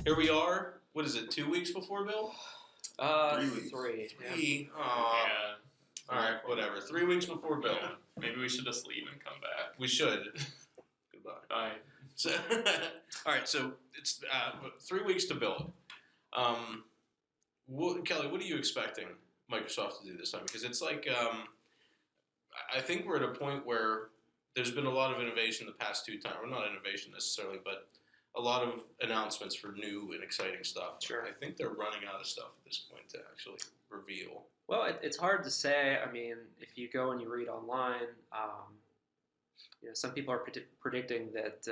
Here we are. What is it? 2 weeks before Bill? 3 weeks. Three. Yeah. Aw. All right, whatever. 3 weeks before Bill. Yeah. Maybe we should just leave and come back. We should. Goodbye. Bye. So, all right, so it's 3 weeks to build. Kelly, what are you expecting Microsoft to do this time? Because it's like I think we're at a point where there's been a lot of innovation the past two times. Well, not innovation necessarily, but a lot of announcements for new and exciting stuff. Sure. I think they're running out of stuff at this point to actually reveal. Well, it's hard to say. I mean, if you go and you read online, some people are predicting that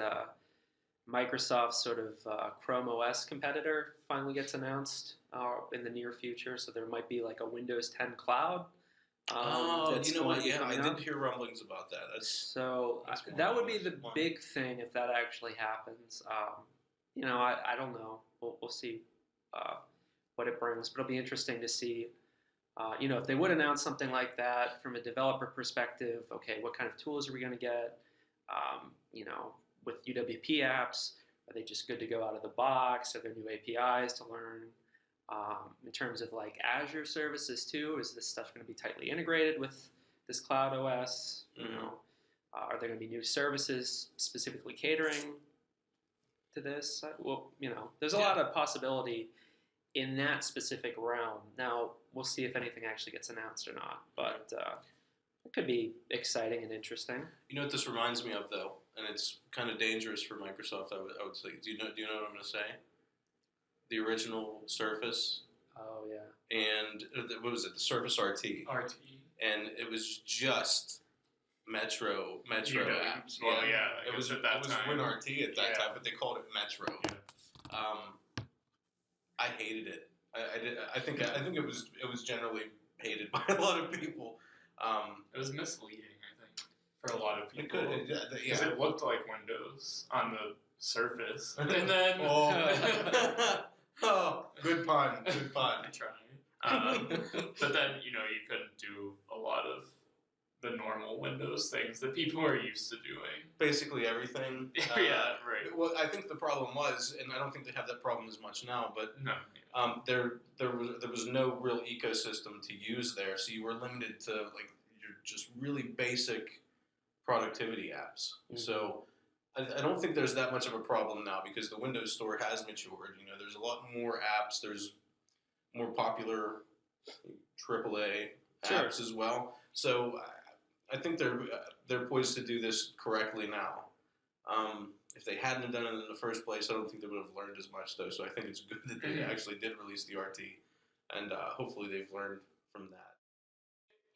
Microsoft's sort of Chrome OS competitor finally gets announced in the near future. So there might be like a Windows 10 cloud. You know what? Yeah, I up. did hear rumblings about that. That's That would be the one. big thing if that actually happens. I don't know. We'll see what it brings, but it'll be interesting to see. If they would announce something like that from a developer perspective, okay, what kind of tools are we going to get? With UWP apps, are they just good to go out of the box? Are there new APIs to learn? In terms of like Azure services too, is this stuff going to be tightly integrated with this cloud OS? Are there going to be new services specifically catering to this? There's a lot of possibility in that specific realm. Now, we'll see if anything actually gets announced or not, but it could be exciting and interesting. You know what this reminds me of, though, and it's kind of dangerous for Microsoft. I would say. Do you know what I'm going to say? The original Surface. Oh yeah. And what was it? The Surface RT. RT. And it was just Metro apps. Well, yeah. It was at that time. WinRT at that Yeah. time, but they called it Metro. Yeah. I hated it. I think it was generally hated by a lot of people. It was misleading, I think, for a lot of people. It could, Because it looked like Windows on the surface. And then... Oh, good pun. I tried. But then, you couldn't do a lot of the normal Windows things that people are used to doing. Basically everything. Yeah, right. Well, I think the problem was, and I don't think they have that problem as much now, but No. there was no real ecosystem to use there, so you were limited to like your just really basic productivity apps. Mm-hmm. So I don't think there's that much of a problem now because the Windows Store has matured. There's a lot more apps. There's more popular AAA apps as well. So I think they're poised to do this correctly now. If they hadn't done it in the first place, I don't think they would have learned as much, though. So I think it's good that they actually did release the RT, and hopefully they've learned from that.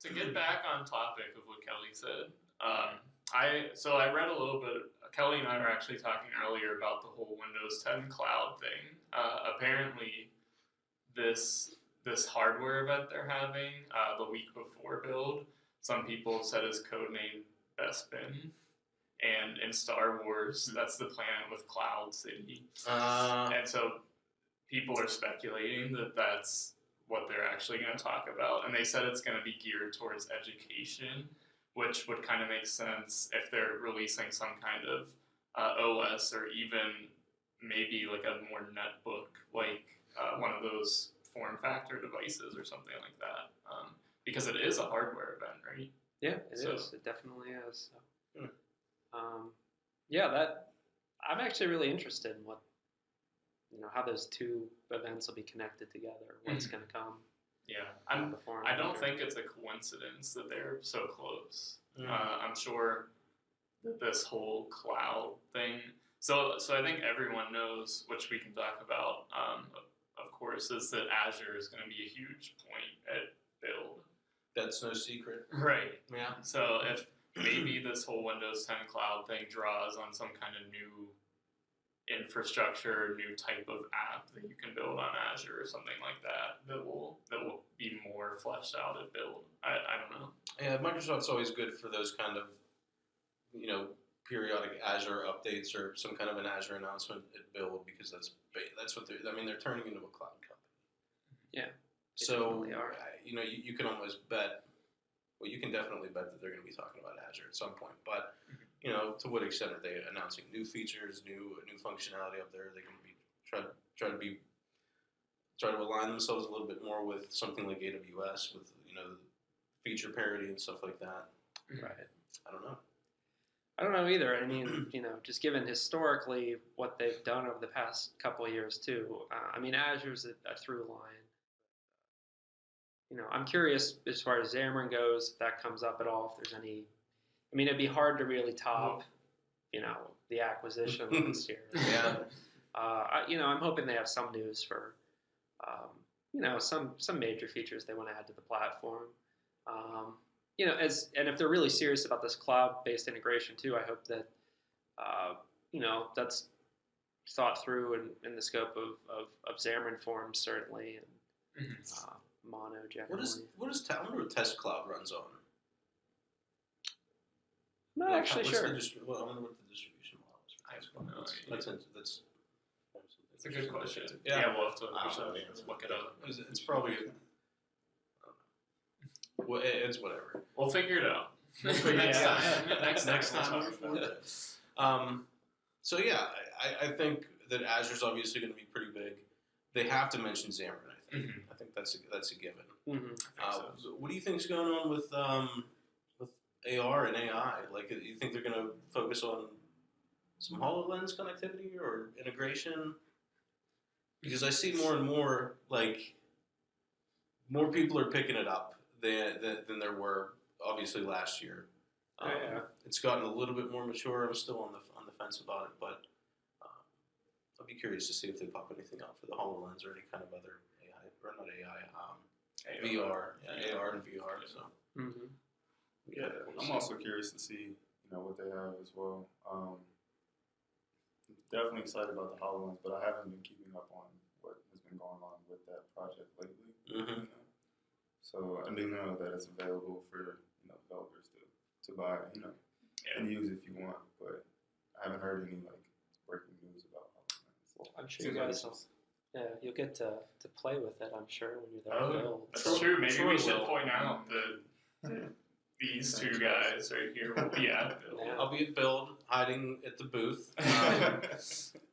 To get back on topic of what Kelly said, I read a little bit. Kelly and I were actually talking earlier about the whole Windows 10 cloud thing. Apparently, this hardware event they're having the week before build, some people have said is codenamed Bespin. And in Star Wars, that's the planet with Cloud City. And so people are speculating that that's what they're actually going to talk about. And they said it's going to be geared towards education, which would kind of make sense if they're releasing some kind of OS or even maybe like a more netbook, like one of those form factor devices or something like that. Because it is a hardware event, right? Yeah, it is. It definitely is. So. Hmm. I'm actually really interested in what, how those two events will be connected together. What's going to come? Yeah, before. I don't think it's a coincidence that they're so close. Mm. I'm sure that this whole cloud thing. So I think everyone knows, which we can talk about, of course, is that Azure is going to be a huge point at build. That's no secret. Right. Yeah. So if maybe this whole Windows 10 cloud thing draws on some kind of new infrastructure, new type of app that you can build on Azure or something like that will be more fleshed out at build. I don't know. Yeah, Microsoft's always good for those kind of, periodic Azure updates or some kind of an Azure announcement at build because that's what they're turning into a cloud company. Yeah. So, you can almost bet. Well, you can definitely bet that they're going to be talking about Azure at some point. But, to what extent are they announcing new features, new functionality up there? Are they going to be try to align themselves a little bit more with something like AWS with feature parity and stuff like that. Right. I don't know. I don't know either. I mean, just given historically what they've done over the past couple of years too. I mean, Azure's a through line. I'm curious as far as Xamarin goes, if that comes up at all. If there's any, I mean, it'd be hard to really top, the acquisition last year. Yeah. I'm hoping they have some news for, some major features they want to add to the platform. And if they're really serious about this cloud-based integration too, I hope that, that's thought through in the scope of Xamarin Forms certainly, and Mono generally. I wonder what Test Cloud runs on? I'm not actually sure. I wonder what the distribution model is for Test Cloud. That's It's a good question. Yeah. We'll have to I don't know the answer. look it up. It's probably. Well, it's whatever. We'll figure it out. We'll figure it out. Next time. Next time we'll we're talk for about it. So yeah, I think that Azure's obviously going to be pretty big. They have to mention Xamarin. I think. Mhm. I think that's a given. Mm-hmm. What do you think's going on with AR and AI? Like, do you think they're going to focus on some HoloLens connectivity or integration? Because I see more and more, like, more people are picking it up than there were obviously last year. Yeah. It's gotten a little bit more mature. I'm still on the fence about it, but I'll be curious to see if they pop anything out for the HoloLens or any kind of other AI or not AI, VR, AR and VR. So Mm-hmm. Yeah, I'm also curious to see, what they have as well. Definitely excited about the HoloLens, but I haven't been keeping up on what has been going on with that project lately. Mhm. So I do know that it's available for developers to buy, and use if you want, but I haven't heard any breaking news about HoloLens. Well, I'm sure you guys will. Yeah, you'll get to play with it. I'm sure when you're there. Oh, to build. That's true. Maybe Troy we should will. point out that these two guys right here will be at Build. Yeah. I'll be at Build, hiding at the booth.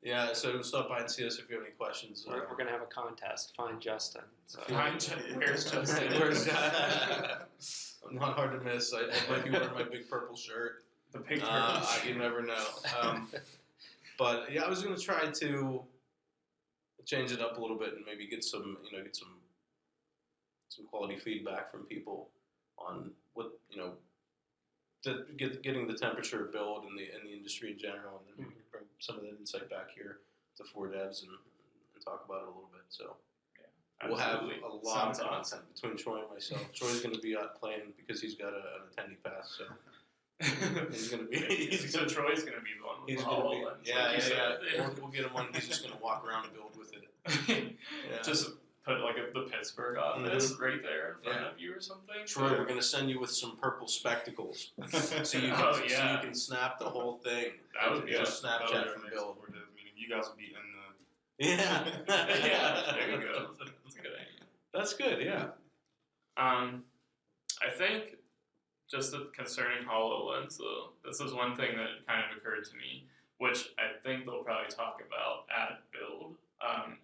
Yeah, so stop by and see us if you have any questions. We're going to have a contest. Find Justin. So. Where's Justin? Where's I'm not hard to miss. I might be wearing my big purple shirt. The pink You never know. But yeah, I was going to try to change it up a little bit and maybe get some quality feedback from people on what getting the temperature of Build in the industry in general, and then maybe bring some of that insight back here to 4Devs and talk about it a little bit. So we'll have a lot of content between Troy and myself. Troy's going to be out playing because he's got an attendee pass, so he's going to be. So Troy's going to be the one with He's the going to be. HoloLens. Yeah. We'll get him one. He's just going to walk around and build with it. Yeah. Just put the Pittsburgh office right there in front of you or something. Troy, we're going to send you with some purple spectacles so you can snap the whole thing. That would be just Snapchat from next Build. 4Devs meeting. You guys will be in the. Yeah. Yeah, there you go. That's a good idea. That's good, yeah. I think just concerning HoloLens, though, this is one thing that kind of occurred to me, which I think they'll probably talk about at Build,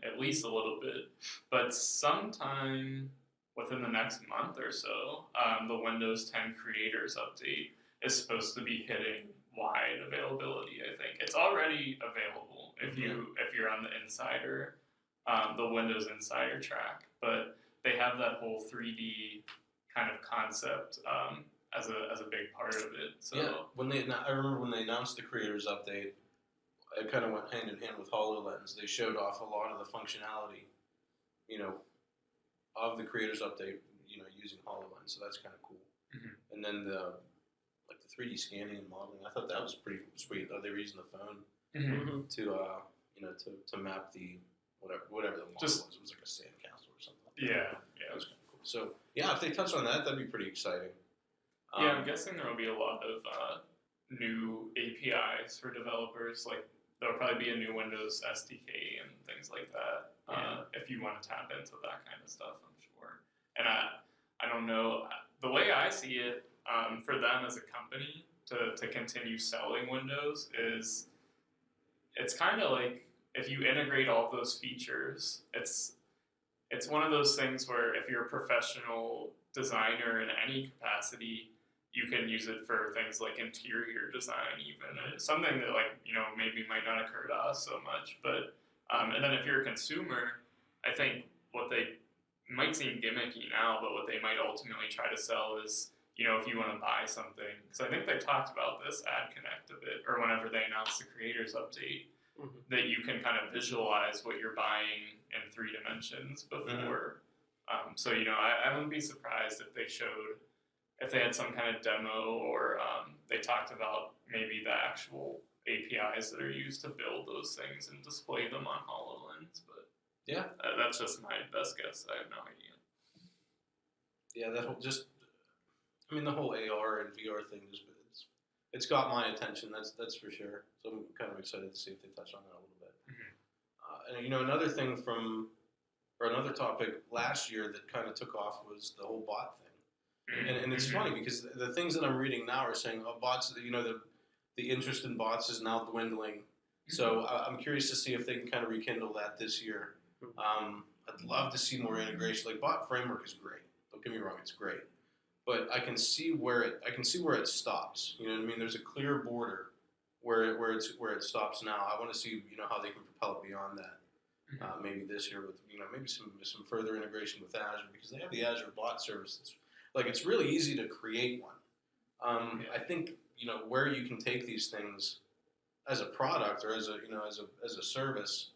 at least a little bit. But sometime within the next month or so, the Windows 10 Creators Update is supposed to be hitting wide availability. I think it's already available if you're on the Insider, the Windows Insider track, but they have that whole 3D kind of concept as a big part of it. So yeah, I remember when they announced the Creators Update, it kind of went hand in hand with HoloLens. They showed off a lot of the functionality, of the Creators Update, using HoloLens. So that's kind of cool. Mm-hmm. And then the 3D scanning and modeling, I thought that was pretty sweet. They were using the phone mm-hmm. to map the whatever the model was. It was like a sandcastle or something. Yeah. That was kind of cool. So yeah, if they touch on that, that'd be pretty exciting. Yeah, I'm guessing there will be a lot of new APIs for developers. Like there'll probably be a new Windows SDK and things like that. If you want to tap into that kind of stuff, I'm sure. And I don't know, the way I see it, for them as a company to continue selling Windows is it's kind of like if you integrate all of those features, it's one of those things where if you're a professional designer in any capacity, you can use it for things like interior design, even. It's something that, like, maybe might not occur to us so much. But and then if you're a consumer, I think what they might seem gimmicky now, but what they might ultimately try to sell is, if you want to buy something, because I think they talked about this at Connect a bit, or whenever they announced the creators update, that you can kind of visualize what you're buying in 3 dimensions before. So, I wouldn't be surprised if they had some kind of demo, or they talked about maybe the actual APIs that are used to build those things and display them on HoloLens. But Yeah. That's just my best guess. I have no idea. Yeah, the whole AR and VR thing it's got my attention. That's for sure. So I'm kind of excited to see if they touch on that a little bit. And another thing another topic last year that kind of took off was the whole bot thing. And it's funny because the things that I'm reading now are saying, bots. The interest in bots is now dwindling. So I'm curious to see if they can kind of rekindle that this year. I'd love to see more integration. Like, bot framework is great. Don't get me wrong, it's great. But I can see where it stops. You know what I mean? There's a clear border where it stops now. I want to see how they can propel it beyond that. Maybe this year with maybe some further integration with Azure, because they have the Azure bot service. It's really easy to create one. I think where you can take these things as a product or as a service,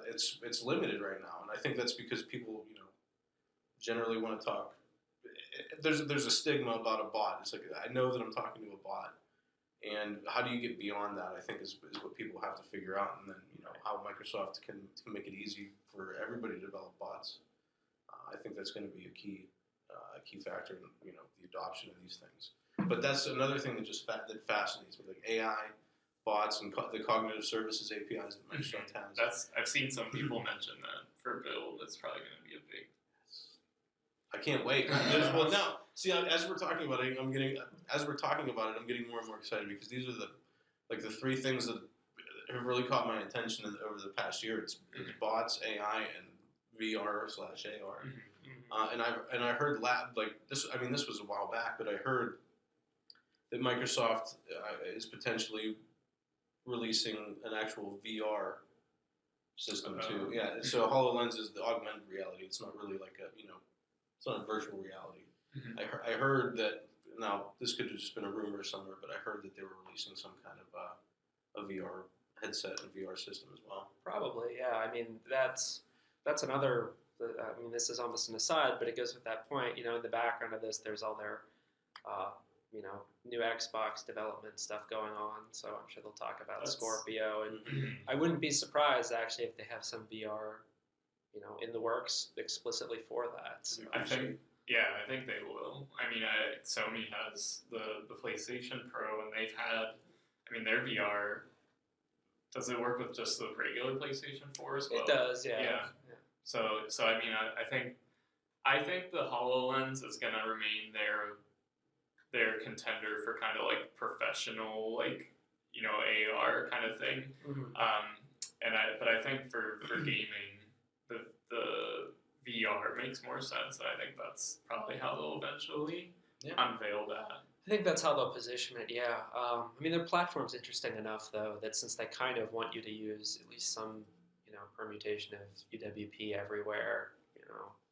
it's limited right now, and I think that's because people generally want to talk. There's a stigma about a bot. It's like, I know that I'm talking to a bot, and how do you get beyond that? I think is what people have to figure out, and then how Microsoft can make it easy for everybody to develop bots. I think that's going to be a key factor in the adoption of these things. But that's another thing that fascinates me, like AI, bots, and the cognitive services APIs that Microsoft has. I've seen some people mention that for Build. It's probably going to be a big. I can't wait. Well, now, see, as we're talking about it, I'm getting more and more excited, because these are the 3 things that have really caught my attention over the past year. It's bots, AI, and VR/AR. And I heard this. I mean, this was a while back, but I heard that Microsoft is potentially releasing an actual VR system too. Yeah. So HoloLens is the augmented reality. It's not really like it's not a virtual reality. I heard that. Now, this could have just been a rumor somewhere, but I heard that they were releasing some kind of a VR headset and VR system as well. Probably, yeah. I mean, that's another. I mean, this is almost an aside, but it goes with that point. In the background of this, there's all their, new Xbox development stuff going on. So I'm sure they'll talk about Scorpio, and I wouldn't be surprised actually if they have some VR, in the works explicitly for that. So. I think they will. I mean, Sony has the PlayStation Pro, and they've had. I mean, their VR. Does it work with just the regular PlayStation 4 as well? It does, yeah. Yeah. So I mean, I think the HoloLens is gonna remain their contender for kind of like professional, AR kind of thing. But I think for gaming, the VR makes more sense, and I think that's probably how they'll eventually unveil that. I think that's how they'll position it, yeah. I mean, their platform's interesting enough, though, that since they kind of want you to use at least some, permutation of UWP everywhere,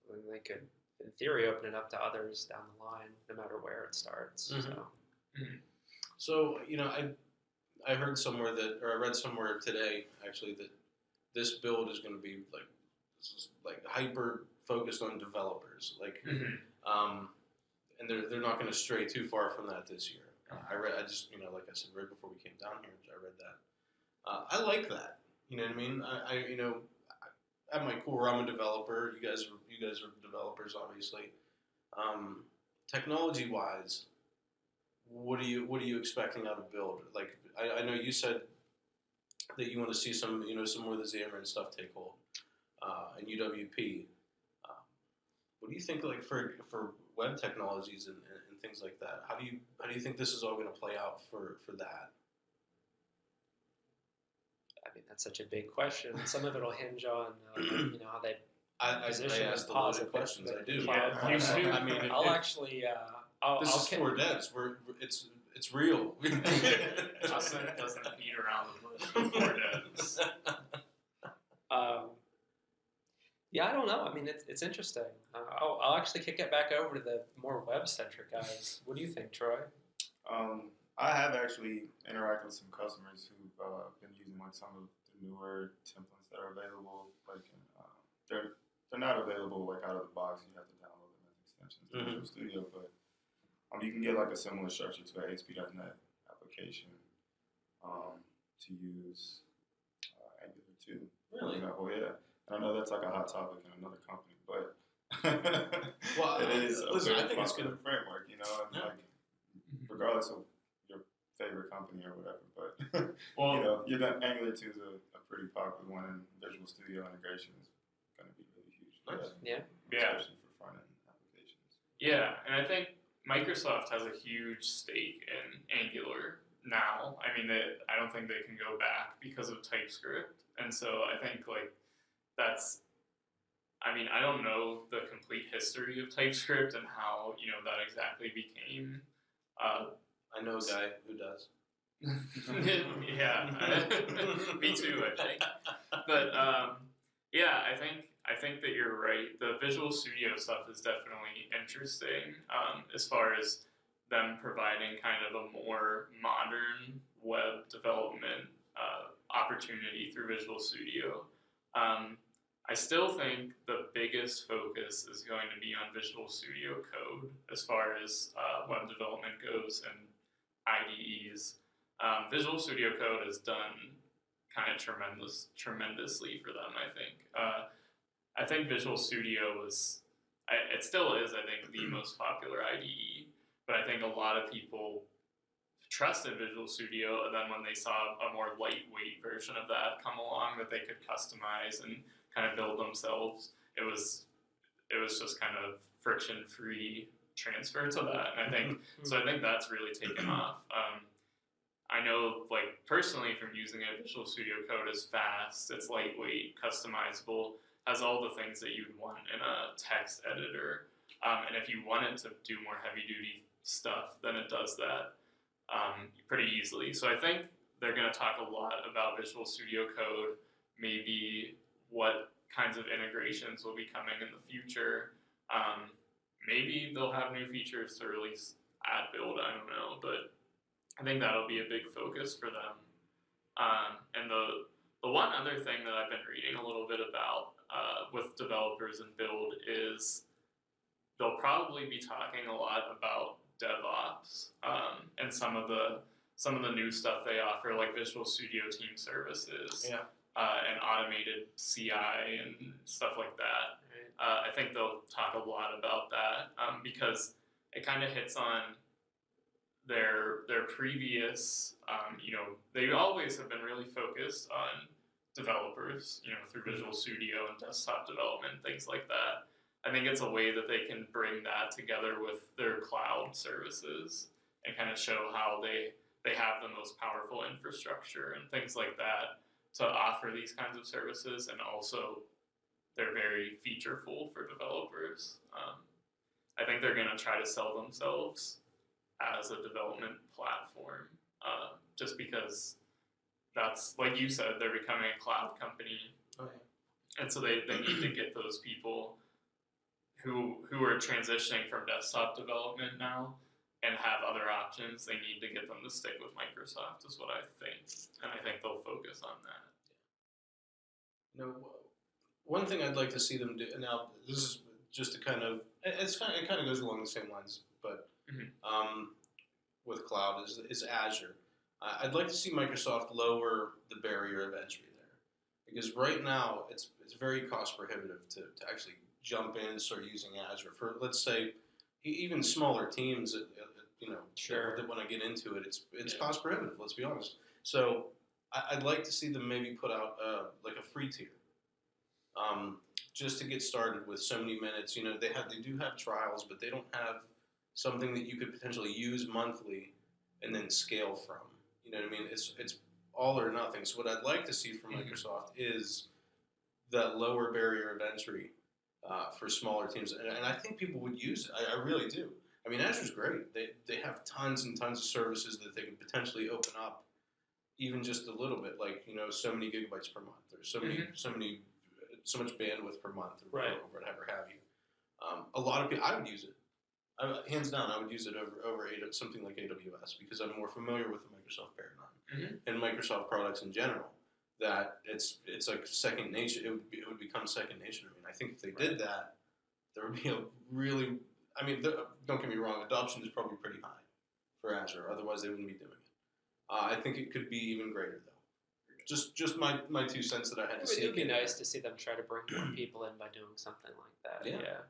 then they could, in theory, open it up to others down the line, no matter where it starts. So, I heard somewhere I read somewhere today, actually, that this build is going to be hyper focused on developers, and they're not going to stray too far from that this year. I just like I said right before we came down here, I read that. I like that. You know what I mean? I at my core, I'm a developer. You guys are developers, obviously. Technology wise, what are you expecting out of Build? Like, I know you said that you want to see some more of the Xamarin stuff take hold, and UWP. What do you think, like, for web technologies and things like that? How do you think this is all going to play out for that? I mean, that's such a big question. Some of it will hinge on how they I position ask and the pause loaded it. questions. I do. Yeah, you too. I mean, I'll actually. I'll this is kick- for devs. It's real. Justin doesn't beat around the bush before devs. Yeah, I don't know. I mean, it's interesting. I'll actually kick it back over to the more web-centric guys. What do you think, Troy? I have actually interacted with some customers who've been using like some of the newer templates that are available. Like they're not available like out of the box. You have to download them as extensions in Visual Studio, but you can get like a similar structure to an ASP.NET application to use Angular 2. Really? For example, yeah. I know that's like a hot topic in another company, but Well, it is a listen, very I think it's popular gonna- framework, and Yeah. like regardless of your favorite company or whatever, but Well, Angular 2 is a pretty popular one, and Visual Studio integration is going to be really huge. For Nice. that, Yeah. especially for front end applications. Yeah, and I think Microsoft has a huge stake in Angular now. I mean, I don't think they can go back because of TypeScript, and so I think like that's. I mean, I don't know the complete history of TypeScript and how that exactly became. I know a guy who does. Yeah, me too. I think, but yeah, I think that you're right. The Visual Studio stuff is definitely interesting as far as them providing kind of a more modern web development opportunity through Visual Studio. I still think the biggest focus is going to be on Visual Studio Code as far as web development goes and IDEs. Visual Studio Code has done kind of tremendously for them, I think. I think Visual Studio it still is, I think, the most popular IDE, but I think a lot of people trusted Visual Studio, and then when they saw a more lightweight version of that come along that they could customize and kind of build themselves, it was just kind of friction-free transfer to that, and I think that's really taken off. I know, like personally, from using it, Visual Studio Code is fast, it's lightweight, customizable, has all the things that you'd want in a text editor, and if you want it to do more heavy-duty stuff, then it does that pretty easily. So I think they're going to talk a lot about Visual Studio Code, maybe what kinds of integrations will be coming in the future. Maybe they'll have new features to release at build, I don't know, but I think that'll be a big focus for them. And the one other thing that I've been reading a little bit about with developers and build is they'll probably be talking a lot about DevOps and some of the new stuff they offer, like Visual Studio Team Services, and automated CI and stuff like that. I think they'll talk a lot about that because it kind of hits on their previous, they always have been really focused on developers, through Visual Studio and desktop development, things like that. I think it's a way that they can bring that together with their cloud services and kind of show how they have the most powerful infrastructure and things like that to offer these kinds of services, and also they're very featureful for developers. I think they're going to try to sell themselves as a development platform, just because that's, like you said, they're becoming a cloud company, and so they need to get those people who are transitioning from desktop development now and have other options. They need to get them to stick with Microsoft, is what I think, and I think they'll focus on that. One thing I'd like to see them do. Now, this is just to kind of it kind of goes along the same lines, but with cloud is Azure. I'd like to see Microsoft lower the barrier of entry there, because right now it's very cost prohibitive to actually jump in and start using Azure for, let's say, even smaller teams that that want to get into it. It's cost prohibitive. Let's be honest. So I'd like to see them maybe put out like a free tier, just to get started with so many minutes. They do have trials, but they don't have something that you could potentially use monthly and then scale from. You know what I mean? It's all or nothing. So what I'd like to see from Mhm. Microsoft is that lower barrier of entry for smaller teams, and I think people would use it. I really do. I mean, Azure's great. They have tons and tons of services that they could potentially open up, even just a little bit, like so many gigabytes per month, or so much bandwidth per month, or, Right. or whatever have you. A lot of people, I would use it. Hands down, I would use it over something like AWS because I'm more familiar with the Microsoft paradigm and Microsoft products in general. That it's like second nature. It would become second nature. I mean, I think if they did that, there would be a really. I mean, don't get me wrong. Adoption is probably pretty high for Azure. Otherwise, they wouldn't be doing it. I think it could be even greater though. Just my 2 cents that I had to It see. would be nice to see them try to bring more people in by doing something like that. Yeah. Yeah.